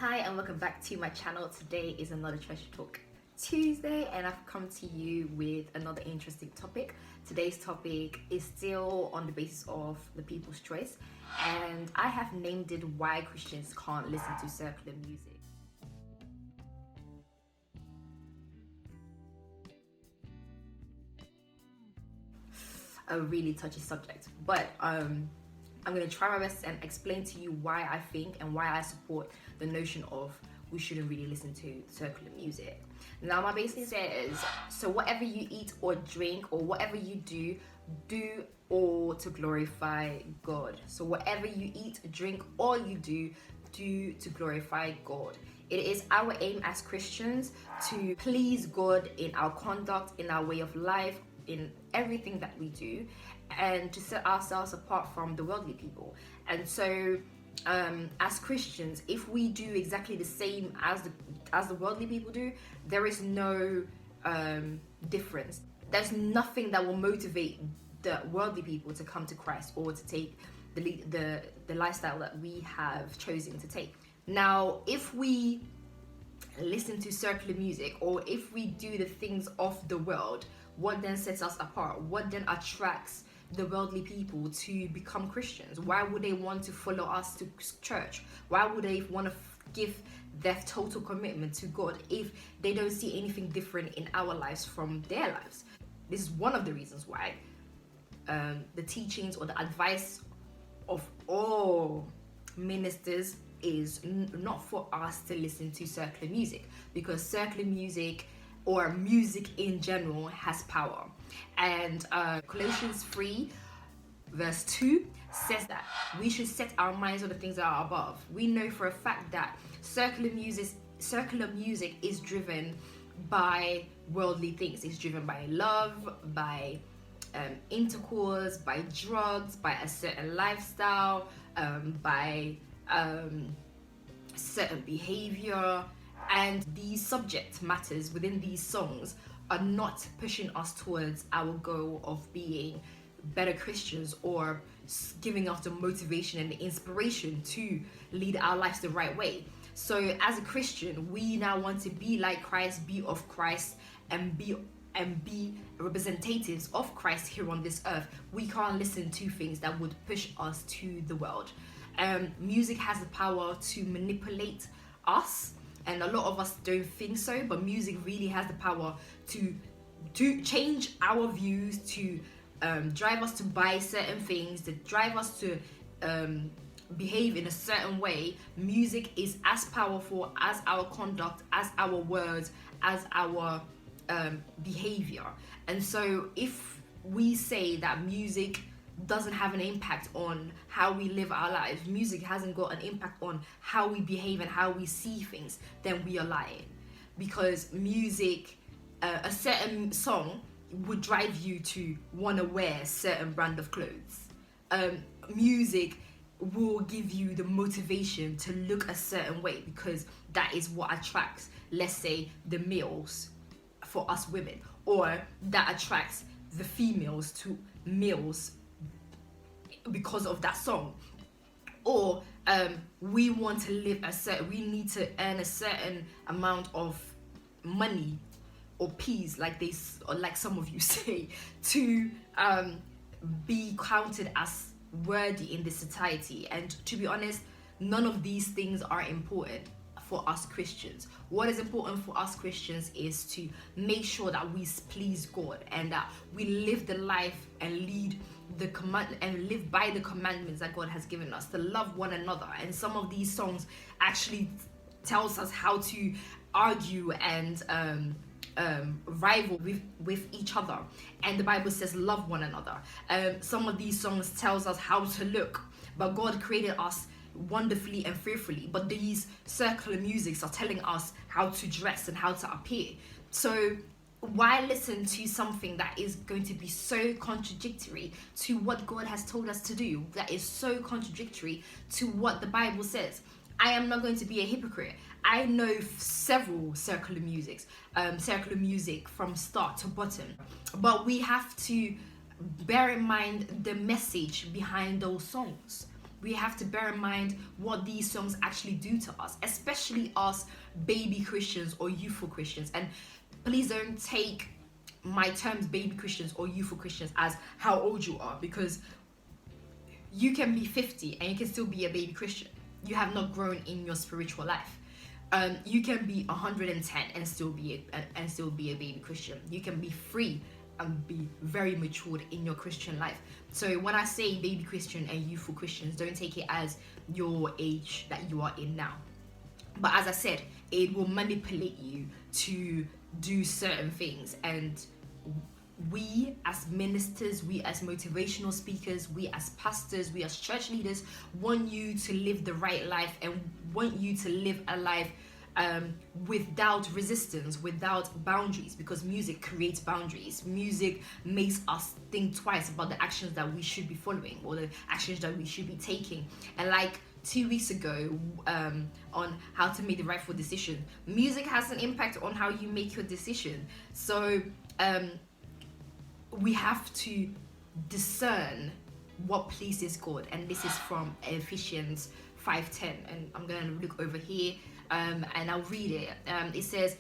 Hi and welcome back to my channel. Today is another Treasure Talk Tuesday and I've come to you with another interesting topic. Today's topic is still on the basis of the people's choice, and I have named it Why Christians Can't Listen to Secular Music. A really touchy subject, but I'm going to try my best and explain to you why I think and why I support the notion of we shouldn't really listen to secular music. Now, my basic says, so whatever you eat or drink or whatever you do all to glorify God. So whatever you eat, drink, all you do to glorify God. It is our aim as Christians to please God in our conduct, in our way of life, in everything that we do, and to set ourselves apart from the worldly people. And so as Christians, if we do exactly the same as the worldly people do, there is no difference. There's nothing that will motivate the worldly people to come to Christ or to take the lifestyle that we have chosen to take. Now, if we listen to secular music, or if we do the things of the world, what then sets us apart? What then attracts the worldly people to become Christians? Why would they want to follow us to church? Why would they want to give their total commitment to God if they don't see anything different in our lives from their lives? This is one of the reasons why the teachings or the advice of all ministers is not for us to listen to secular music, because secular music or music in general has power. And Colossians 3 verse 2 says that we should set our minds on the things that are above. We know for a fact that secular music is driven by worldly things. It's driven by love, by intercourse, by drugs, by a certain lifestyle, by certain behavior. And these subject matters within these songs are not pushing us towards our goal of being better Christians or giving us the motivation and the inspiration to lead our lives the right way. So as a Christian, we now want to be like Christ, be of Christ, and be representatives of Christ here on this earth. We can't listen to things that would push us to the world. Music has the power to manipulate us, and a lot of us don't think so, but music really has the power to change our views, to drive us to buy certain things, to drive us to behave in a certain way. Music is as powerful as our conduct, as our words, as our behavior. And so if we say that music doesn't have an impact on how we live our lives, music hasn't got an impact on how we behave and how we see things, then we are lying. Because music, a certain song would drive you to want to wear a certain brand of clothes. Music will give you the motivation to look a certain way, because that is what attracts, let's say, the males for us women, or that attracts the females to males because of that song. Or we want to live we need to earn a certain amount of money or peas, like some of you say, to be counted as worthy in this society. And to be honest, none of these things are important for us Christians. What is important for us Christians is to make sure that we please God and that we live the life and live by the commandments that God has given us, to love one another. And some of these songs actually tells us how to argue and rival with each other, and the Bible says love one another. Some of these songs tells us how to look, but God created us wonderfully and fearfully, but these secular musics are telling us how to dress and how to appear. So why listen to something that is going to be so contradictory to what God has told us to do, that is so contradictory to what the Bible says? I am not going to be a hypocrite. I know several secular music from start to bottom, but we have to bear in mind the message behind those songs. we have to bear in mind what these songs actually do to us, especially us baby Christians or youthful Christians. And please don't take my terms baby Christians or youthful Christians as how old you are, because you can be 50 and you can still be a baby Christian. You have not grown in your spiritual life. You can be 110 and still be a baby Christian. You can be free and be very matured in your Christian life. So when I say baby Christian and youthful Christians, don't take it as your age that you are in now. But as I said, it will manipulate you to do certain things, and we as ministers, we as motivational speakers, we as pastors, we as church leaders want you to live the right life and want you to live a life without resistance, without boundaries, because music creates boundaries. Music makes us think twice about the actions that we should be following or the actions that we should be taking. And like 2 weeks ago on how to make the rightful decision, music has an impact on how you make your decision. So we have to discern what pleases God, and this is from Ephesians 5:10, and I'm going to look over here and I'll read it. It says,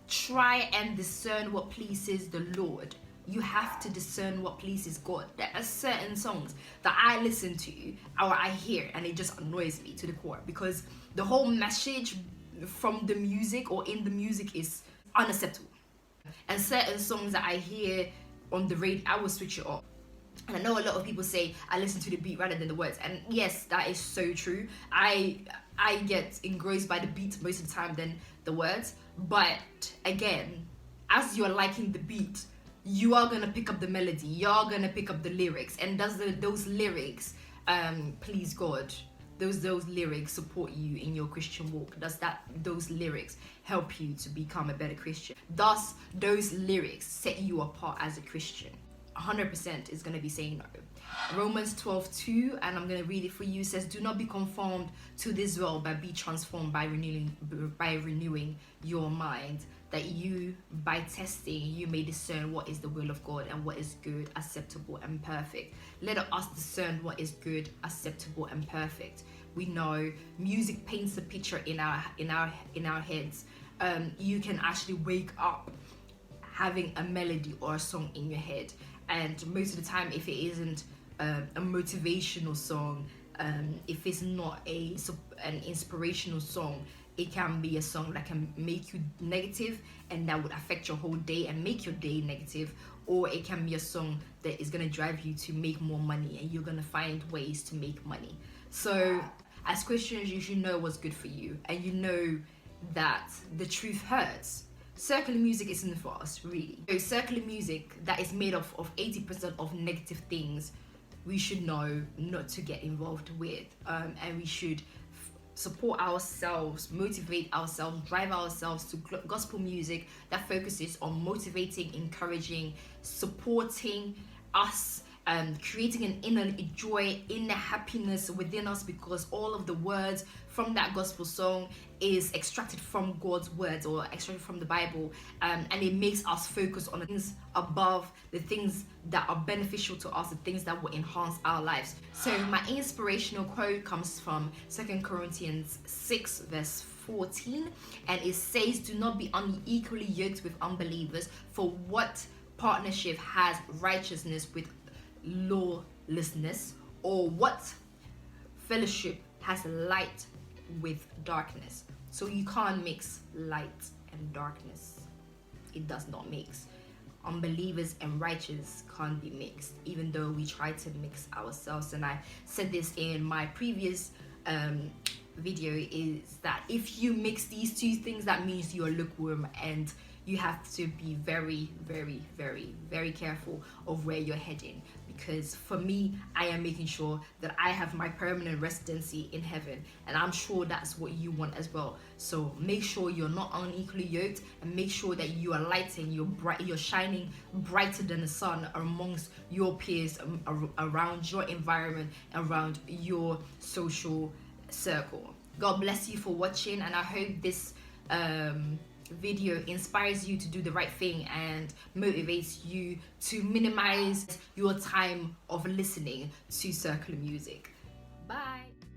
try and discern what pleases the Lord. You have to discern what pleases God. There are certain songs that I listen to or I hear and it just annoys me to the core, because the whole message from the music or in the music is unacceptable. And certain songs that I hear on the radio, I will switch it off. And I know a lot of people say I listen to the beat rather than the words, and yes, that is so true. I get engrossed by the beat most of the time than the words. But again, as you're liking the beat, you are gonna pick up the melody, you're gonna pick up the lyrics, and does those lyrics please God? Those lyrics support you in your Christian walk? Does those lyrics help you to become a better Christian? Does those lyrics set you apart as a Christian? 100% is going to be saying no. Romans 12:2, and I'm going to read it for you, says, do not be conformed to this world, but be transformed by renewing your mind, that you, by testing, you may discern what is the will of God and what is good, acceptable, and perfect. Let us discern what is good, acceptable, and perfect. We know music paints a picture in our heads. You can actually wake up having a melody or a song in your head, and most of the time, if it isn't a motivational song, if it's not an inspirational song, it can be a song that can make you negative and that would affect your whole day and make your day negative, or it can be a song that is going to drive you to make more money and you're going to find ways to make money. So as Christians, you should know what's good for you, and you know that the truth hurts. Secular music isn't for us, really. So secular music that is made of 80% of negative things, we should know not to get involved with, and we should support ourselves, motivate ourselves, drive ourselves to gospel music that focuses on motivating, encouraging, supporting us, creating an inner joy, inner happiness within us, because all of the words from that gospel song is extracted from God's words or extracted from the Bible, and it makes us focus on the things above, the things that are beneficial to us, the things that will enhance our lives. So my inspirational quote comes from 2 Corinthians 6 verse 14, and it says, do not be unequally yoked with unbelievers, for what partnership has righteousness with lawlessness, or what fellowship has light with darkness? So you can't mix light and darkness. It does not mix. Unbelievers and righteous can't be mixed, even though we try to mix ourselves. And I said this in my previous video, is that if you mix these two things, that means you are lukewarm, and you have to be very, very, very, very careful of where you're heading. Because for me, I am making sure that I have my permanent residency in heaven, and I'm sure that's what you want as well. So make sure you're not unequally yoked, and make sure that you are lighting, you're shining brighter than the sun amongst your peers, around your environment, around your social circle. God bless you for watching, and I hope this video inspires you to do the right thing and motivates you to minimize your time of listening to secular music. Bye.